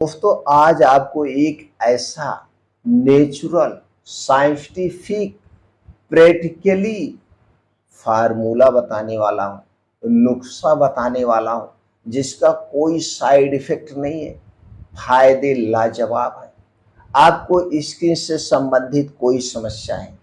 दोस्तों आज आपको एक ऐसा नेचुरल साइंटिफिक प्रैक्टिकली फार्मूला बताने वाला हूँ, नुस्खा बताने वाला हूँ जिसका कोई साइड इफेक्ट नहीं है, फायदे लाजवाब है। आपको स्किन से संबंधित कोई समस्या है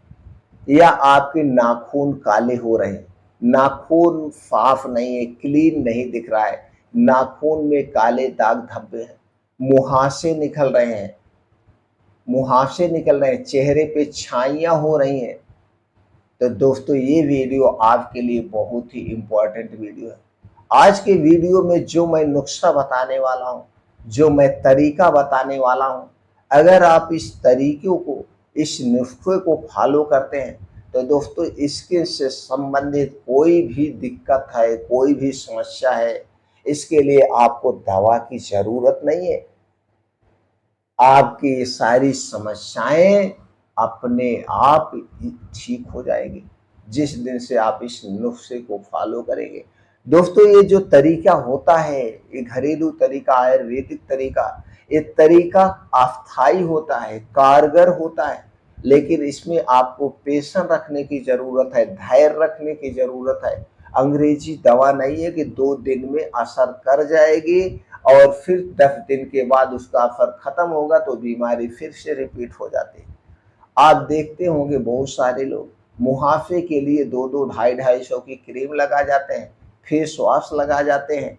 या आपके नाखून काले हो रहे हैं, नाखून साफ नहीं है, क्लीन नहीं दिख रहा है, नाखून में काले दाग धब्बे हैं, मुहासे निकल रहे हैं, चेहरे पे छाइयाँ हो रही हैं, तो दोस्तों ये वीडियो आपके लिए बहुत ही इम्पोर्टेंट वीडियो है। आज के वीडियो में जो मैं नुस्खा बताने वाला हूँ, जो मैं तरीका बताने वाला हूँ, अगर आप इस तरीके को, इस नुस्खे को फॉलो करते हैं तो दोस्तों स्किन से संबंधित कोई भी दिक्कत है, कोई भी समस्या है, इसके लिए आपको दवा की ज़रूरत नहीं है। आपकी ये सारी समस्याएं अपने आप ठीक हो जाएगी जिस दिन से आप इस नुस्खे को फॉलो करेंगे। दोस्तों ये जो तरीका होता है, ये घरेलू तरीका, आयुर्वेदिक तरीका, ये तरीका अस्थाई होता है, कारगर होता है, लेकिन इसमें आपको पेशेंस रखने की जरूरत है, धैर्य रखने की जरूरत है। अंग्रेजी दवा नहीं है कि 2 दिन में असर कर जाएगी और फिर 10 दिन के बाद उसका असर खत्म होगा तो बीमारी फिर से रिपीट हो जाती है। आप देखते होंगे बहुत सारे लोग मुहासे के लिए 2-2, 250-250 की क्रीम लगा जाते हैं, फेस वॉश लगा जाते हैं,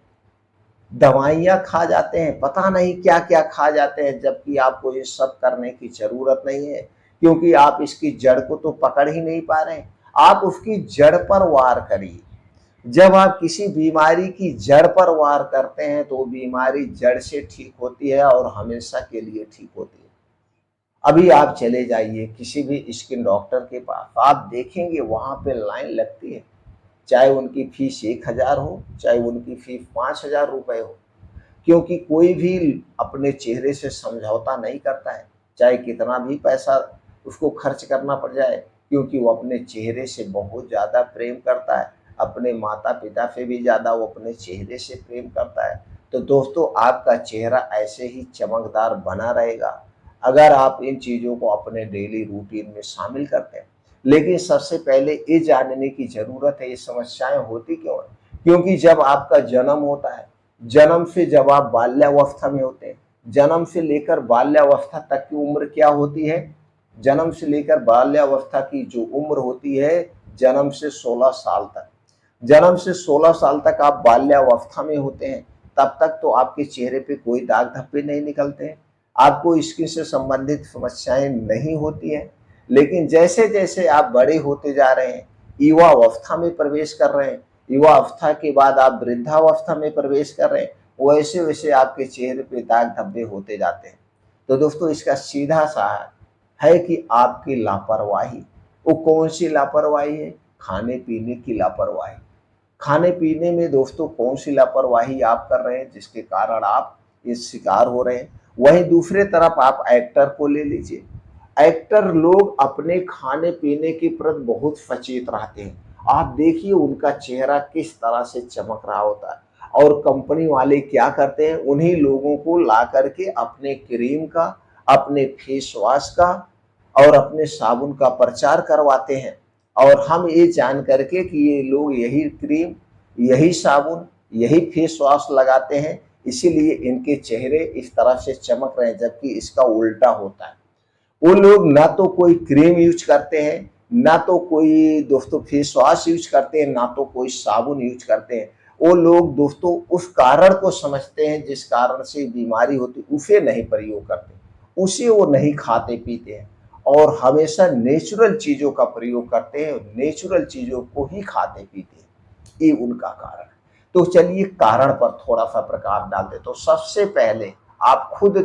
दवाइयाँ खा जाते हैं, पता नहीं क्या-क्या खा जाते हैं, जबकि आपको ये सब करने की ज़रूरत नहीं है, क्योंकि आप इसकी जड़ को तो पकड़ ही नहीं पा रहे हैं। आप उसकी जड़ पर वार करिए। जब आप किसी बीमारी की जड़ पर वार करते हैं तो बीमारी जड़ से ठीक होती है और हमेशा के लिए ठीक होती है। अभी आप चले जाइए किसी भी स्किन डॉक्टर के पास, आप देखेंगे वहाँ पे लाइन लगती है, चाहे उनकी फीस 1000 हो, चाहे उनकी फीस 5000 रुपए हो, क्योंकि कोई भी अपने चेहरे से समझौता नहीं करता है, चाहे कितना भी पैसा उसको खर्च करना पड़ जाए, क्योंकि वो अपने चेहरे से बहुत ज़्यादा प्रेम करता है, अपने माता पिता से भी ज़्यादा वो अपने चेहरे से प्रेम करता है। तो दोस्तों आपका चेहरा ऐसे ही चमकदार बना रहेगा अगर आप इन चीज़ों को अपने डेली रूटीन में शामिल करते हैं। लेकिन सबसे पहले ये जानने की ज़रूरत है ये समस्याएं होती क्यों हैं, क्योंकि जब आपका जन्म होता है, जन्म से जब आप बाल्यावस्था में होते हैं, जन्म से लेकर बाल्यावस्था तक की उम्र क्या होती है, जन्म से लेकर बाल्यावस्था की जो उम्र होती है, जन्म से 16 साल तक, जन्म से 16 साल तक आप बाल्यावस्था में होते हैं, तब तक तो आपके चेहरे पे कोई दाग धब्बे नहीं निकलते हैं, आपको स्किन से संबंधित समस्याएं नहीं होती हैं। लेकिन जैसे जैसे आप बड़े होते जा रहे हैं, युवावस्था में प्रवेश कर रहे हैं, युवावस्था के बाद आप वृद्धावस्था में प्रवेश कर रहे हैं, वैसे वैसे आपके चेहरे पे दाग धब्बे होते जाते हैं। तो दोस्तों इसका सीधा सा है कि आपकी लापरवाही, वो कौन सी लापरवाही है, खाने पीने की लापरवाही। खाने पीने में दोस्तों कौन सी लापरवाही आप कर रहे हैं जिसके कारण आप इस शिकार हो रहे हैं। वहीं दूसरे तरफ आप एक्टर को ले लीजिए, एक्टर लोग अपने खाने पीने के प्रति बहुत सचेत रहते हैं। आप देखिए उनका चेहरा किस तरह से चमक रहा होता है और कंपनी वाले क्या करते हैं, उन्हीं लोगों को ला करके अपने क्रीम का, अपने फेस वॉश का और अपने साबुन का प्रचार करवाते हैं। और हम ये जान करके कि ये लोग यही क्रीम, यही साबुन, यही फेस वॉश लगाते हैं, इसीलिए इनके चेहरे इस तरह से चमक रहे हैं, जबकि इसका उल्टा होता है। वो लोग ना तो कोई क्रीम यूज करते हैं, ना तो कोई दोस्तों फेस वॉश यूज करते हैं, ना तो कोई साबुन यूज करते हैं। वो लोग दोस्तों उस कारण को समझते हैं जिस कारण से बीमारी होती, उसे नहीं प्रयोग करते, उसे वो नहीं खाते पीते हैं और हमेशा नेचुरल चीज़ों का प्रयोग करते हैं, नेचुरल चीज़ों को ही खाते पीते हैं। ये उनका कारण है। तो चलिए कारण पर थोड़ा सा प्रकाश डालते। तो सबसे पहले आप खुद,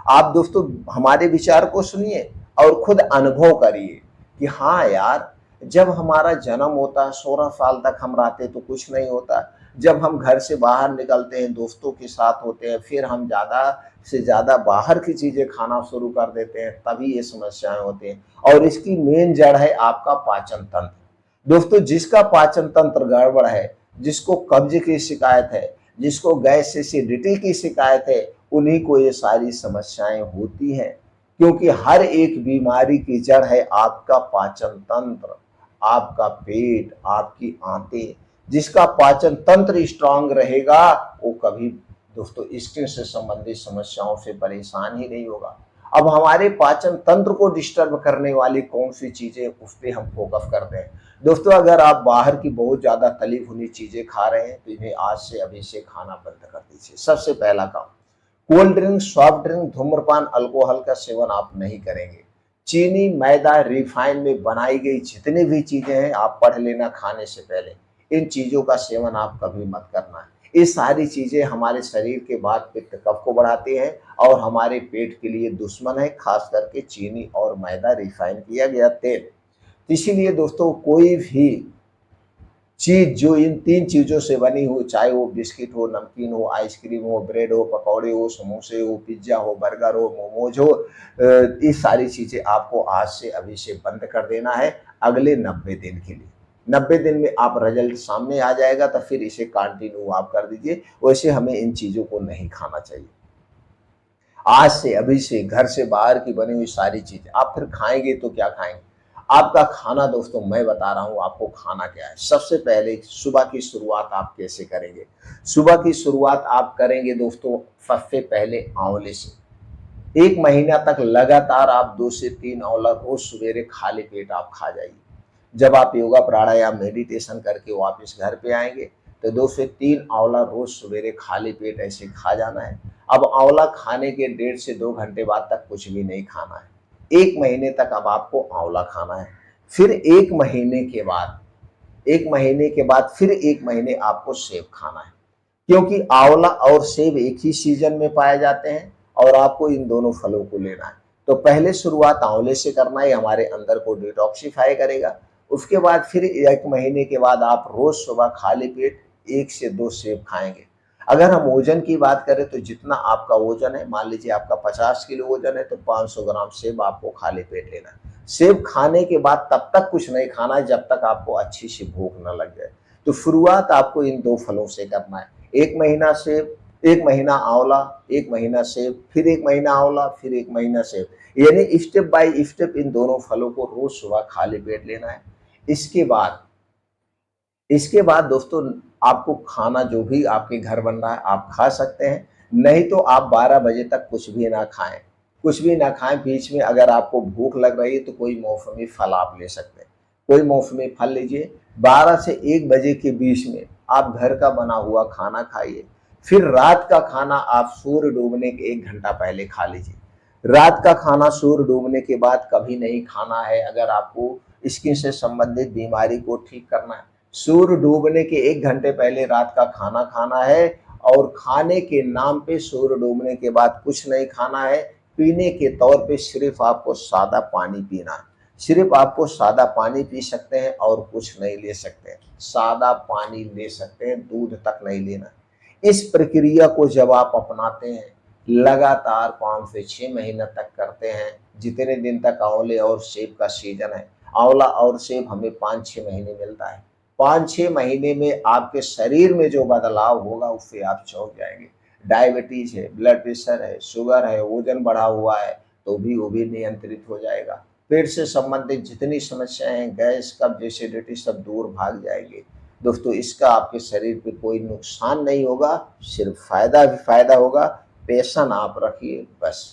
आप दोस्तों हमारे विचार को सुनिए और खुद अनुभव करिए कि हाँ यार, जब हमारा जन्म होता है 16 साल तक हम रहते तो कुछ नहीं होता, जब हम घर से बाहर निकलते हैं, दोस्तों के साथ होते हैं, फिर हम ज़्यादा से ज़्यादा बाहर की चीज़ें खाना शुरू कर देते हैं, तभी ये समस्याएं होती हैं। और इसकी मेन जड़ है आपका पाचन तंत्र। दोस्तों जिसका पाचन तंत्र गड़बड़ है, जिसको कब्ज की शिकायत है, जिसको गैस एसिडिटी की शिकायत है, उन्हीं को ये सारी समस्याएं होती हैं, क्योंकि हर एक बीमारी की जड़ है आपका पाचन तंत्र, आपका पेट, आपकी आंतें। जिसका पाचन तंत्र स्ट्रांग रहेगा वो कभी दोस्तों स्किन से संबंधित समस्याओं से परेशान ही नहीं होगा। अब हमारे पाचन तंत्र को डिस्टर्ब करने वाली कौन सी चीजें, उस पर हम फोकस करते हैं। दोस्तों अगर आप बाहर की बहुत ज्यादा तली भुनी चीजें खा रहे हैं तो इन्हें आज से अभी से खाना बंद कर दीजिए। सबसे पहला काम, कोल्ड ड्रिंक, सॉफ्ट ड्रिंक, धूम्रपान, अल्कोहल का सेवन आप नहीं करेंगे। चीनी, मैदा, रिफाइन में बनाई गई जितनी भी चीजें हैं आप पढ़ लेना खाने से पहले, इन चीजों का सेवन आप कभी मत करना है। ये सारी चीजें हमारे शरीर के वात पित्त कफ को बढ़ाती हैं और हमारे पेट के लिए दुश्मन है, खास करके चीनी और मैदा, रिफाइन किया गया तेल। इसीलिए दोस्तों कोई भी चीज जो इन तीन चीजों से बनी हो, चाहे वो बिस्किट हो, नमकीन हो, आइसक्रीम हो, ब्रेड हो, पकौड़े हो, समोसे हो, पिज्जा हो, बर्गर हो, मोमोज हो, ये सारी चीजें आपको आज से अभी से बंद कर देना है अगले 90 दिन के लिए। 90 दिन में आप रिजल्ट सामने आ जाएगा तो फिर इसे कंटिन्यू आप कर दीजिए। वैसे हमें इन चीजों को नहीं खाना चाहिए। आज से अभी से घर से बाहर की बनी हुई सारी चीजें आप फिर खाएंगे तो क्या खाएंगे। आपका खाना दोस्तों मैं बता रहा हूं आपको खाना क्या है। सबसे पहले सुबह की शुरुआत आप कैसे करेंगे। सुबह की शुरुआत आप करेंगे दोस्तों सबसे पहले आंवले से। 1 महीना तक लगातार आप 2 से 3 आंवला रोज सवेरे खाली पेट आप खा जाइए। जब आप योगा, प्राणायाम, मेडिटेशन करके वापस घर पे आएंगे तो 2 से 3 आंवला रोज सवेरे खाली पेट ऐसे खा जाना है। अब आंवला खाने के 1.5 से 2 घंटे बाद तक कुछ भी नहीं खाना है। 1 महीने तक अब आपको आंवला खाना है। फिर 1 महीने के बाद, 1 महीने के बाद फिर 1 महीने आपको सेब खाना है, क्योंकि आंवला और सेब एक ही सीजन में पाए जाते हैं और आपको इन दोनों फलों को लेना है। तो पहले शुरुआत आंवले से करना है, हमारे अंदर को डिटॉक्सिफाई करेगा। उसके बाद फिर 1 महीने के बाद आप रोज सुबह खाली पेट 1 से 2 सेब खाएंगे। अगर हम वजन की बात करें तो जितना आपका वजन है, मान लीजिए आपका 50 किलो वजन है तो 500 ग्राम सेब आपको खाली पेट लेना है। सेब खाने के बाद तब तक कुछ नहीं खाना है जब तक आपको अच्छी सी भूख न लग जाए। तो शुरुआत आपको इन 2 फलों से करना है। 1 महीना सेब, 1 महीना आंवला, 1 महीना सेब, फिर 1 महीना आंवला, फिर 1 महीना सेब, यानी स्टेप बाय स्टेप इन दोनों फलों को रोज सुबह खाली पेट लेना है। इसके बाद इसके बाद दोस्तों आपको खाना जो भी आपके घर बन रहा है आप खा सकते हैं, नहीं तो आप 12 बजे तक कुछ भी ना खाएं। कुछ भी ना खाएं, बीच में अगर आपको भूख लग रही है तो कोई मौसमी फल आप ले सकते हैं। कोई मौसमी फल लीजिए। 12 से 1 बजे के बीच में आप घर का बना हुआ खाना खाइए। फिर रात का खाना आप सूर्य डूबने के 1 घंटा पहले खा लीजिए। रात का खाना सूर्य डूबने के बाद कभी नहीं खाना है अगर आपको स्किन से संबंधित बीमारी को ठीक करना है। सूर्य डूबने के 1 घंटे पहले रात का खाना खाना है और खाने के नाम पे सूर्य डूबने के बाद कुछ नहीं खाना है। पीने के तौर पे सिर्फ आपको सादा पानी पीना है। सिर्फ आपको सादा पानी पी सकते हैं और कुछ नहीं ले सकते हैं। सादा पानी ले सकते हैं, दूध तक नहीं लेना। इस प्रक्रिया को जब आप अपनाते हैं, लगातार 5 से 6 महीने तक करते हैं, जितने दिन तक आंवले और सेब का सीजन है, आंवला और सेब हमें 5-6 महीने मिलता है। 5-6 महीने में आपके शरीर में जो बदलाव होगा उससे आप चौंक जाएंगे। डायबिटीज है, ब्लड प्रेशर है, शुगर है, वजन बढ़ा हुआ है तो भी वो भी नियंत्रित हो जाएगा। पेट से संबंधित जितनी समस्याएं हैं, गैस, कब्ज, एसिडिटी, सब दूर भाग जाएंगे। दोस्तों इसका आपके शरीर पे कोई नुकसान नहीं होगा, सिर्फ फायदा ही फायदा होगा। पेशन आप रखिए बस।